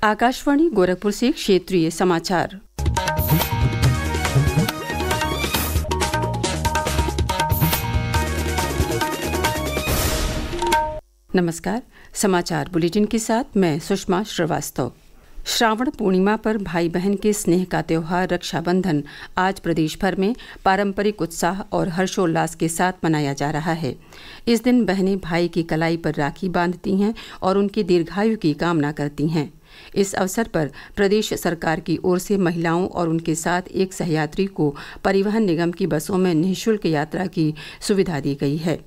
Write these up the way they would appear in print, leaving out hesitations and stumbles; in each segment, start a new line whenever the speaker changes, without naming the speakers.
आकाशवाणी गोरखपुर से क्षेत्रीय समाचार। नमस्कार। समाचार बुलेटिन के साथ मैं सुषमा श्रीवास्तव। श्रावण पूर्णिमा पर भाई बहन के स्नेह का त्योहार रक्षाबंधन आज प्रदेश भर में पारंपरिक उत्साह और हर्षोल्लास के साथ मनाया जा रहा है। इस दिन बहनें भाई की कलाई पर राखी बांधती हैं और उनकी दीर्घायु की कामना करती हैं। इस अवसर पर प्रदेश सरकार की ओर से महिलाओं और उनके साथ एक सहयात्री को परिवहन निगम की बसों में निःशुल्क यात्रा की सुविधा दी गई है।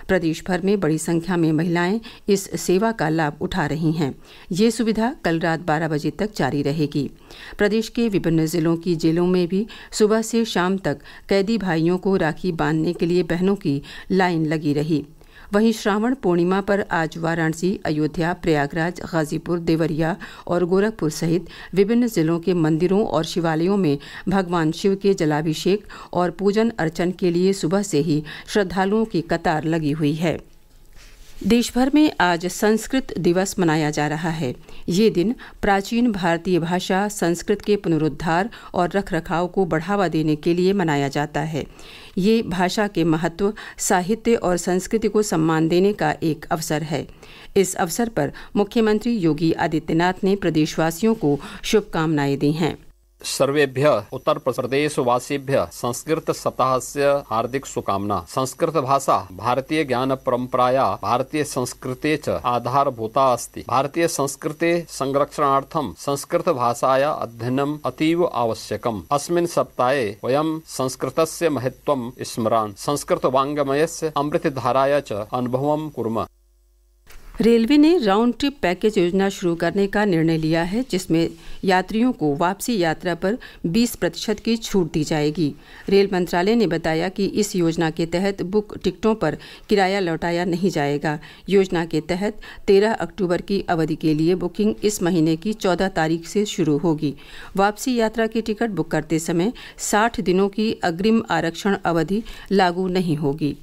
प्रदेश भर में बड़ी संख्या में महिलाएं इस सेवा का लाभ उठा रही हैं। ये सुविधा कल रात 12 बजे तक जारी रहेगी। प्रदेश के विभिन्न जिलों की जेलों में भी सुबह से शाम तक कैदी भाइयों को राखी बांधने के लिए बहनों की लाइन लगी रही। वहीं श्रावण पूर्णिमा पर आज वाराणसी, अयोध्या, प्रयागराज, गाजीपुर, देवरिया और गोरखपुर सहित विभिन्न जिलों के मंदिरों और शिवालयों में भगवान शिव के जलाभिषेक और पूजन अर्चन के लिए सुबह से ही श्रद्धालुओं की कतार लगी हुई है। देश भर में आज संस्कृत दिवस मनाया जा रहा है। ये दिन प्राचीन भारतीय भाषा संस्कृत के पुनरुद्धार और रखरखाव को बढ़ावा देने के लिए मनाया जाता है। ये भाषा के महत्व, साहित्य और संस्कृति को सम्मान देने का एक अवसर है। इस अवसर पर मुख्यमंत्री योगी आदित्यनाथ ने प्रदेशवासियों को शुभकामनाएं दी हैं।
सर्वेभ्यः उत्तर प्रदेश वासिभ्यः संस्कृत सप्ताहस्य हार्दिक शुभकामना। संस्कृत भाषा भारतीय ज्ञान परंपराया भारतीय संस्कृते च आधारभूता अस्ति। भारतीय संस्कृते संरक्षणार्थं संस्कृत भाषाया अध्ययनम् अतीव आवश्यकम्। अस्मिन् सप्ताहे वयं संस्कृतस्य महत्त्वं स्मरान् संस्कृत वाङ्मयस्य अमृतधाराया च अनुभवं कुर्मः।
रेलवे ने राउंड ट्रिप पैकेज योजना शुरू करने का निर्णय लिया है, जिसमें यात्रियों को वापसी यात्रा पर 20% की छूट दी जाएगी। रेल मंत्रालय ने बताया कि इस योजना के तहत बुक टिकटों पर किराया लौटाया नहीं जाएगा। योजना के तहत 13 अक्टूबर की अवधि के लिए बुकिंग इस महीने की 14 तारीख से शुरू होगी। वापसी यात्रा की टिकट बुक करते समय 60 दिनों की अग्रिम आरक्षण अवधि लागू नहीं होगी।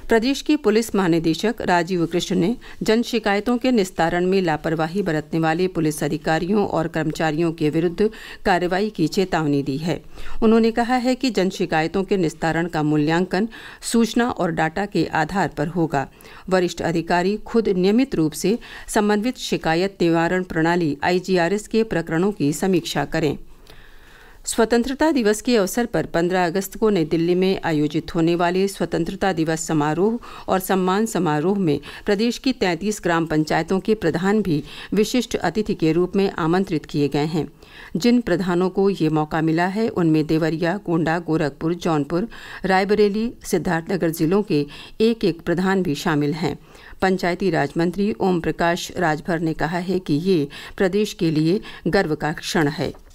प्रदेश के पुलिस महानिदेशक राजीव कृष्ण ने जन शिकायतों के निस्तारण में लापरवाही बरतने वाले पुलिस अधिकारियों और कर्मचारियों के विरुद्ध कार्रवाई की चेतावनी दी है। उन्होंने कहा है कि जन शिकायतों के निस्तारण का मूल्यांकन सूचना और डाटा के आधार पर होगा। वरिष्ठ अधिकारी खुद नियमित रूप से समन्वित शिकायत निवारण प्रणाली IGRS के प्रकरणों की समीक्षा करें। स्वतंत्रता दिवस के अवसर पर 15 अगस्त को नई दिल्ली में आयोजित होने वाले स्वतंत्रता दिवस समारोह और सम्मान समारोह में प्रदेश की 33 ग्राम पंचायतों के प्रधान भी विशिष्ट अतिथि के रूप में आमंत्रित किए गए हैं। जिन प्रधानों को ये मौका मिला है उनमें देवरिया, गोंडा, गोरखपुर, जौनपुर, रायबरेली, सिद्धार्थनगर जिलों के एक प्रधान भी शामिल हैं। पंचायती राज मंत्री ओम प्रकाश राजभर ने कहा है कि ये प्रदेश के लिए गर्व का क्षण है।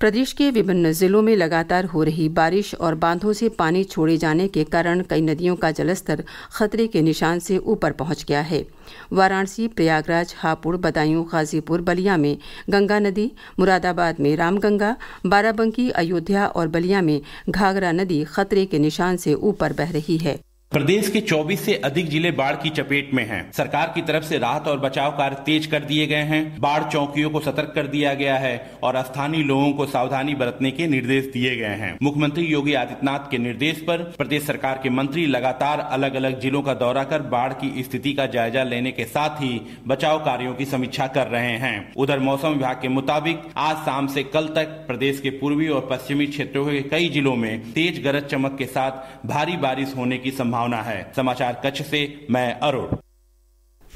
प्रदेश के विभिन्न जिलों में लगातार हो रही बारिश और बांधों से पानी छोड़े जाने के कारण कई नदियों का जलस्तर खतरे के निशान से ऊपर पहुंच गया है। वाराणसी, प्रयागराज, हापुड़, बदायूं, गाजीपुर, बलिया में गंगा नदी, मुरादाबाद में रामगंगा, बाराबंकी, अयोध्या और बलिया में घाघरा नदी खतरे के निशान से ऊपर बह रही है।
प्रदेश के 24 से अधिक जिले बाढ़ की चपेट में हैं। सरकार की तरफ से राहत और बचाव कार्य तेज कर दिए गए हैं। बाढ़ चौकियों को सतर्क कर दिया गया है और स्थानीय लोगों को सावधानी बरतने के निर्देश दिए गए हैं। मुख्यमंत्री योगी आदित्यनाथ के निर्देश पर प्रदेश सरकार के मंत्री लगातार अलग अलग जिलों का दौरा कर बाढ़ की स्थिति का जायजा लेने के साथ ही बचाव कार्यों की समीक्षा कर रहे हैं। उधर मौसम विभाग के मुताबिक आज शाम से कल तक प्रदेश के पूर्वी और पश्चिमी क्षेत्रों के कई जिलों में तेज गरज चमक के साथ भारी बारिश होने की संभावना है। समाचार कच्छ से मैं अरुण।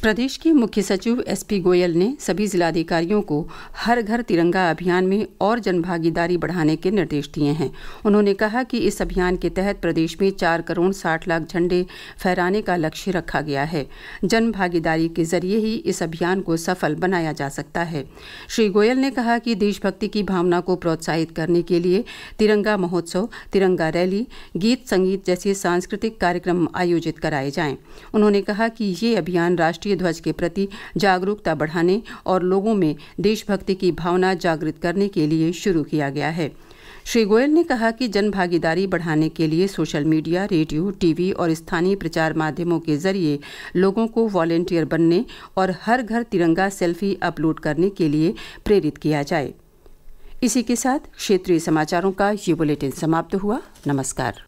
प्रदेश के मुख्य सचिव SP गोयल ने सभी जिलाधिकारियों को हर घर तिरंगा अभियान में और जनभागीदारी बढ़ाने के निर्देश दिए हैं। उन्होंने कहा कि इस अभियान के तहत प्रदेश में 4 करोड़ 60 लाख झंडे फहराने का लक्ष्य रखा गया है। जन भागीदारी के जरिए ही इस अभियान को सफल बनाया जा सकता है। श्री गोयल ने कहा कि देशभक्ति की भावना को प्रोत्साहित करने के लिए तिरंगा महोत्सव, तिरंगा रैली, गीत संगीत जैसे सांस्कृतिक कार्यक्रम आयोजित कराए जाएं। उन्होंने कहा कि ये अभियान राष्ट्रीय ध्वज के प्रति जागरूकता बढ़ाने और लोगों में देशभक्ति की भावना जागृत करने के लिए शुरू किया गया है। श्री गोयल ने कहा कि जन भागीदारी बढ़ाने के लिए सोशल मीडिया, रेडियो, टीवी और स्थानीय प्रचार माध्यमों के जरिए लोगों को वॉलेंटियर बनने और हर घर तिरंगा सेल्फी अपलोड करने के लिए प्रेरित किया जाए। इसी के साथ क्षेत्रीय समाचारों का ये बुलेटिन समाप्त हुआ। नमस्कार।